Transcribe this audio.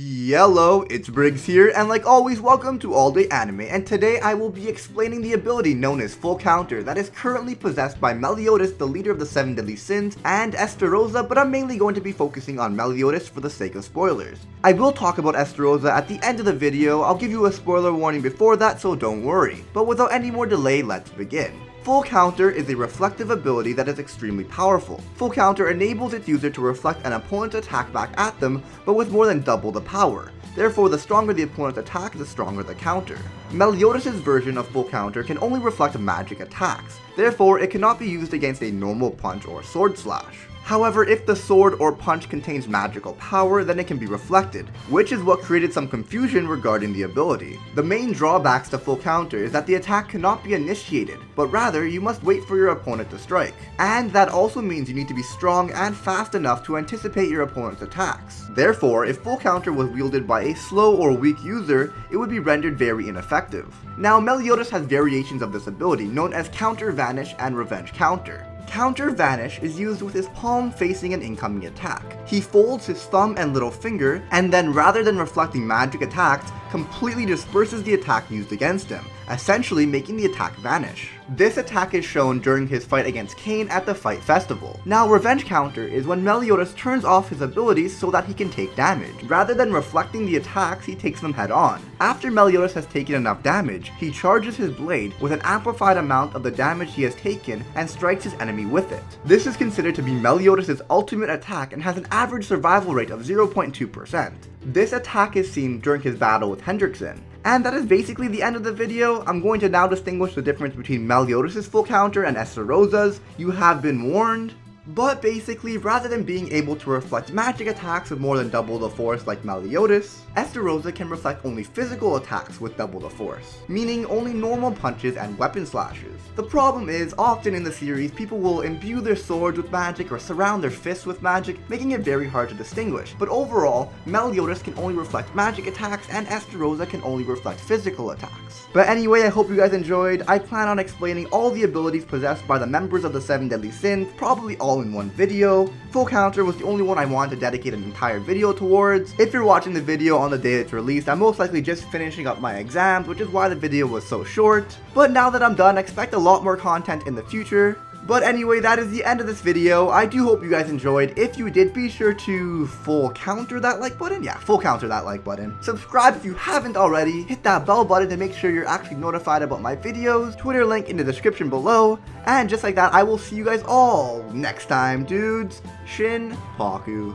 Hello, it's Briggs here, and like always, welcome to All Day Anime, and today I will be explaining the ability known as Full Counter that is currently possessed by Meliodas, the leader of the 7 Deadly Sins, and Estarossa, but I'm mainly going to be focusing on Meliodas for the sake of spoilers. I will talk about Estarossa at the end of the video. I'll give you a spoiler warning before that, so don't worry. But without any more delay, let's begin. Full Counter is a reflective ability that is extremely powerful. Full Counter enables its user to reflect an opponent's attack back at them, but with more than double the power. Therefore, the stronger the opponent's attack, the stronger the counter. Meliodas' version of Full Counter can only reflect magic attacks. Therefore, it cannot be used against a normal punch or sword slash. However, if the sword or punch contains magical power, then it can be reflected, which is what created some confusion regarding the ability. The main drawbacks to Full Counter is that the attack cannot be initiated, but rather you must wait for your opponent to strike. And that also means you need to be strong and fast enough to anticipate your opponent's attacks. Therefore, if Full Counter was wielded by a slow or weak user, it would be rendered very ineffective. Now, Meliodas has variations of this ability known as Counter Vanish and Revenge Counter. Counter Vanish is used with his palm facing an incoming attack. He folds his thumb and little finger, and then rather than reflecting magic attacks, completely disperses the attack used against him, essentially making the attack vanish. This attack is shown during his fight against Cain at the Fight Festival. Now, Revenge Counter is when Meliodas turns off his abilities so that he can take damage. Rather than reflecting the attacks, he takes them head on. After Meliodas has taken enough damage, he charges his blade with an amplified amount of the damage he has taken and strikes his enemy with it. This is considered to be Meliodas' ultimate attack and has an average survival rate of 0.2%. This attack is seen during his battle with Hendrickson. And that is basically the end of the video. I'm going to now distinguish the difference between Meliodas' Full Counter and Estarossa's. You have been warned. But basically, rather than being able to reflect magic attacks with more than double the force like Meliodas, Estarossa can reflect only physical attacks with double the force, meaning only normal punches and weapon slashes. The problem is, often in the series, people will imbue their swords with magic or surround their fists with magic, making it very hard to distinguish. But overall, Meliodas can only reflect magic attacks and Estarossa can only reflect physical attacks. But anyway, I hope you guys enjoyed. I plan on explaining all the abilities possessed by the members of the 7 Deadly Sins, probably all in one video. Full Counter was the only one I wanted to dedicate an entire video towards. If you're watching the video on the day it's released, I'm most likely just finishing up my exams, which is why the video was so short. But now that I'm done, expect a lot more content in the future. But anyway, that is the end of this video. I do hope you guys enjoyed. If you did, be sure to full counter that like button. Yeah, full counter that like button. Subscribe if you haven't already. Hit that bell button to make sure you're actually notified about my videos. Twitter link in the description below. And just like that, I will see you guys all next time, dudes. Shin Paku.